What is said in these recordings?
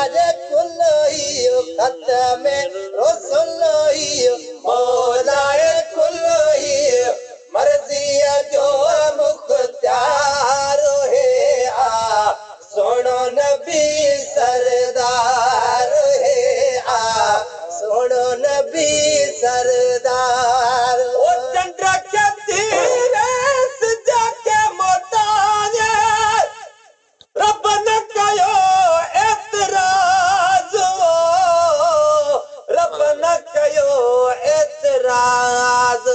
ताज कुल्लो खत्म रसूलो मौलाए कुल्लो मर्जी जो मुख्तार है आ सोनो नबी सरदार है आ सोनो नबी सरदार ओ चंद्र के तीरे सजा के मोटाने रब न कयो एतराज रब न कयो एतराज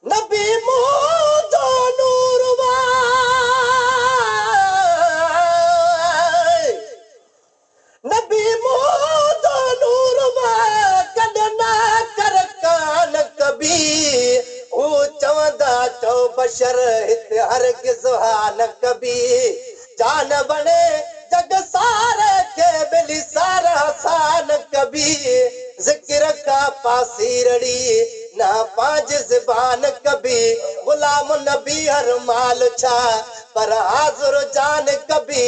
नबी मोजो नूरवा नबी मोजो नूरवा कदना कर कान कभी ओ चवंदा चो बशर हित हर किसहान कभी जान बने जग सारे के बिली सारा हसान कभी जिक्र का पासीरड़ी ना पांच ज़बान कभी गुलाम नबी हर माल छा पर हाज़ुर जान कभी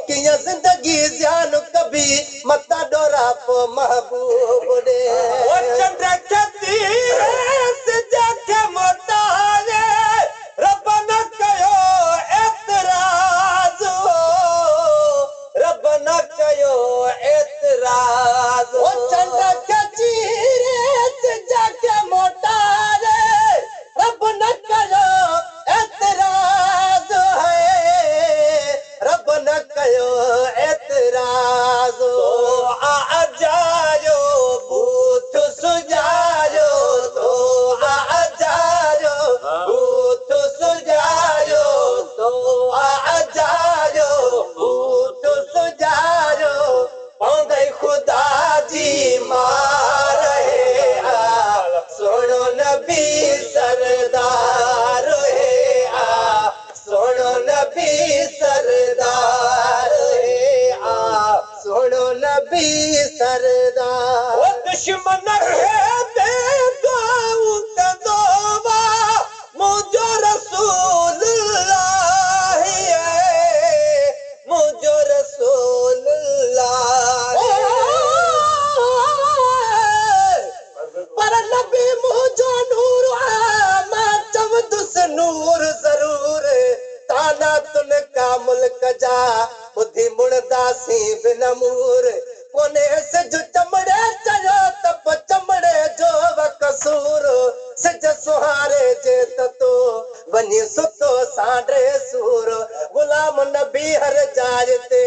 किया जिंदगी जान कभी मता डोरा पो महबूब दे ओ चंद्र के तीरे सजा के मोटाने रब न कयो एतराज रब न कयो एतराज ओ चंद्र के तीरे सजा के मोटाने रब न कयो एतराज है रब न कयो एतराज तो आ जायो बूथ सुजायो तो आ जायो बूथ सुजायो तो आ जायो बूथ सुजायो पौंदे खुदा जी मार है आ सोनो नबी सरदार है आ सोनो नबी सरदार है आ सोनो नबी सरदार ओ दुश्मन है बेदुआओं का दोबा मुझो रसूल अल्लाह है मुझो रसूल अल्लाह पर नबी मुझो नूर मैं चवदुस नूर जरूर ताना तुन का मुल्क जा बुद्धि मुड़दासी बिन मूर कोने से जो चमड़े चयो तप चमड़े जो वकसूर सज सुहारे जे ततो बनी सुतो सांडे सूर गुलाम नबी हर जायते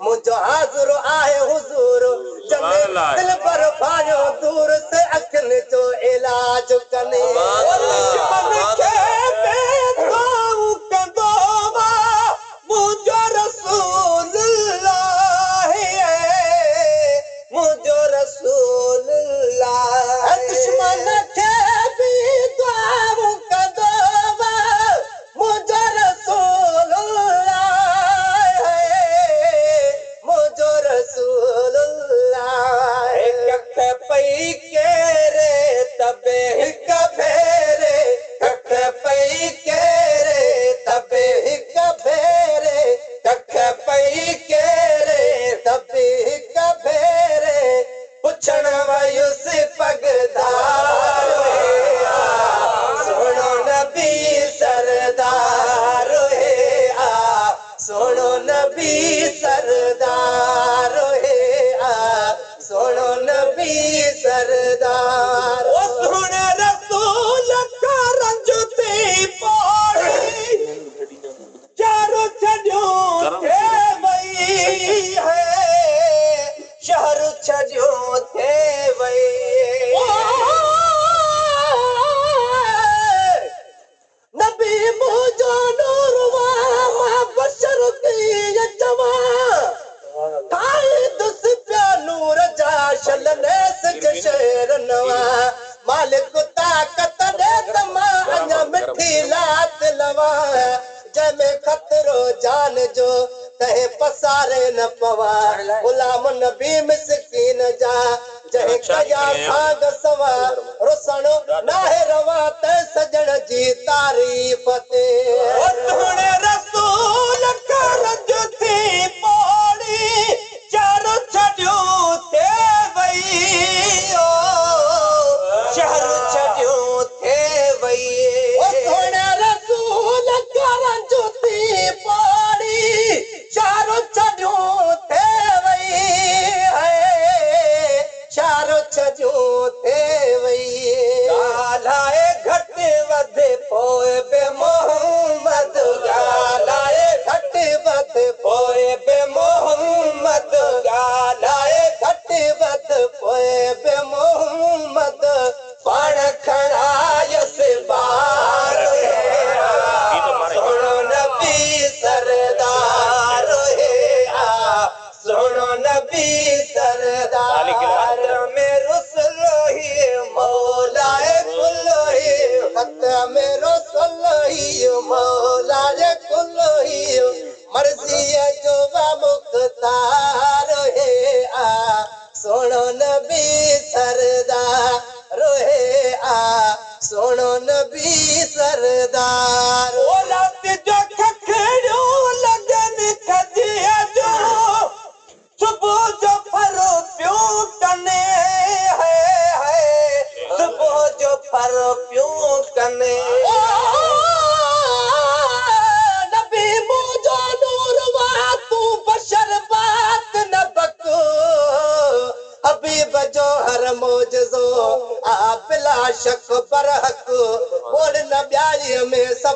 मुझो हाज़ुर आहे हुजूर जमे दिल पर भायो दूर से अखन जो इलाज कने दुश्मन के बेदुआओं का दोबा मुझो रसूल अल्लाह है मुझो रसूल अल्लाह दुश्मन के बेदुआओं का दोबा मुझो रसूल अल्लाह है मुझो रसूल अल्लाह कख पई के रे तबे कभेरे कख पई के रे तबे कभेरे कख पई के रे तबे कभेरे पुछण वयुस पगदार है आ सोनो नबी सरदार है आ सोनो नबी सरदार है आ सोनो नबी सरदार ओ सुन रसूल का रंज ते पौड़ी चारों छड़ियों थे वही है शहर छड़ियों थे वही नबी मुझो नूरवा मां बशर की जवा काई दुस प्या नूर जा शलने सज शेर नवा मालिक ताकत दे तमा अञा मिठी लात लवा जमे खतरो जान जो कहे पसारे न पवा गुलाम नबी मिस्कीन जा जहे कया सांग सवा रुसण नाहे रवा ते सजण जी तारीफ ते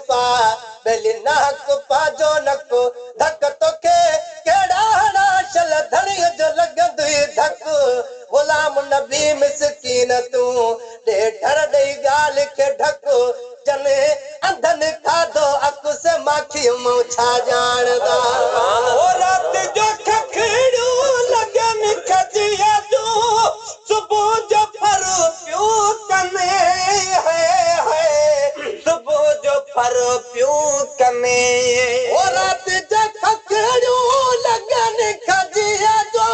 पा बेली नाक पाजो नको धक तोखे केड़ा नाशल धड़ी जो लगंदी धक गुलाम नबी मिसकीन तू दे डर दे गाल के ढक जने अंधन खादो अक से माखी मुंह छा जानदा ओ रात जो खखड़ू लगन खजिया जो सुबह जो फर प्यू कने है सुबह जो फर प्यू कने ओ रात जो खखड़ू लगन खजिया जो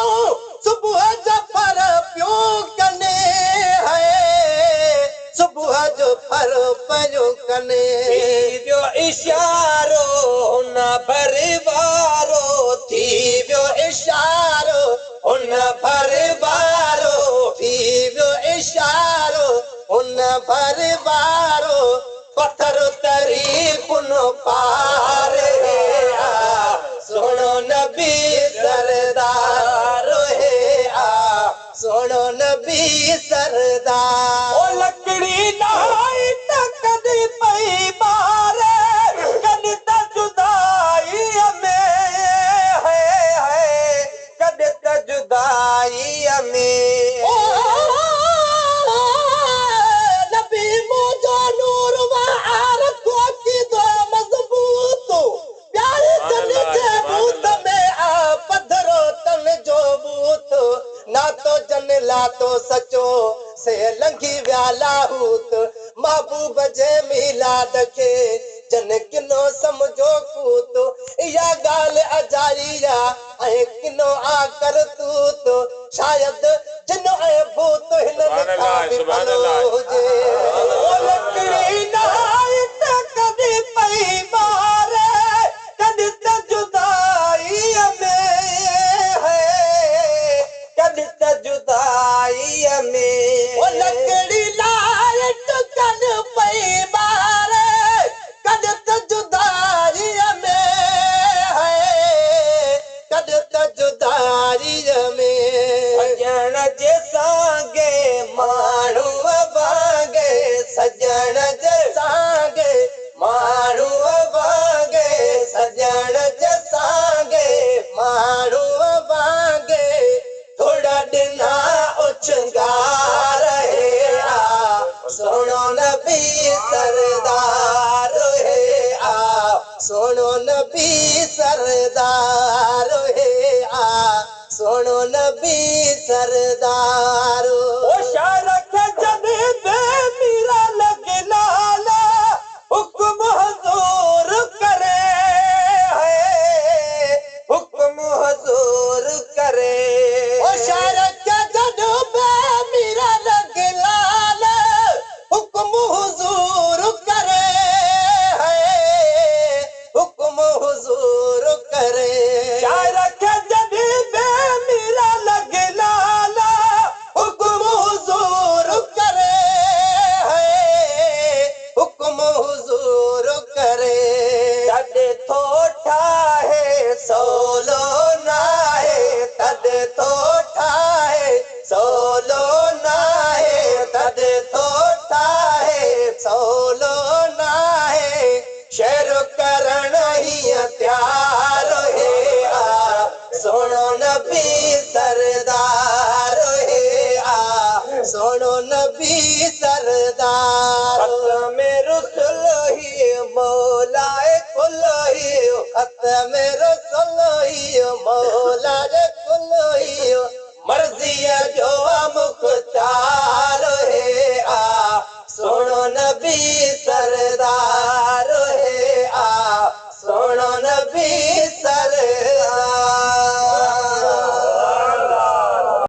सुबह जो फर प्यू कने है सुबह जो फर प्यू कने जो इशारो न भरवारो थी जो इशारो उन भरवारो थी जो इशारो उन भरवारो पत्थर तरी पुनो पार सुनो नबी सरदार है सुनो नबी सरदार ओ लकड़ी नाई कदी पई मारे कदी त जुदाई में है कदी त जुदाई में ओ नबी मुझो नूर वार को की दो मजबूत प्यारे जन के भूत में आ पत्थरो तन जो भूत ना तो जन ला तो सचो से लंघी व्याला हूत महबूब जे मिलाद के जन किनो समझो कूत या गाल अजारिया ऐ किनो आकर तूत शायद जिन ऐ भूत हिन खा भी भलो जे ओ लकड़ी नाई कदी पई मारे कदी त जुदाई में है कदी त जुदाई में ओ लकड़ी नाई कद पई मारे कद त जुदाई में है कद त जुदाई में सजन जे सांगे माण्हू वांगे सजन जे सांगे माण्हू वांगे सजन जे सांगे माण्हू वांगे थोड़ा दिना उछंगार है सुनो नबी सरदार है सुनो नबी सरदार है सुनो नबी सरदार ओ शायर के जने बे मेरा लगना हुक्म हुजूर करे है हुक्म हुजूर करे ओ शायर के जने बे मेरा लगना हुक्म हुजूर करे है हुक्म हुजूर करे शायर के जने बे मेरा लगना हुक्म हुजूर करे है हुक्म हुजूर करे तद थोठा है सोलो ना है तद थोठा है सोलो ना है तद थोठा है सोलो ना है शेर करण ही त्यार है सुनो नबी सरदार है सुनो नबी सरदार मेरे सुलही मौलाए कुलही खत्म रसुलही मौलाए कुलही मर्जी जो मुख्तार है सुनो नबी सरदार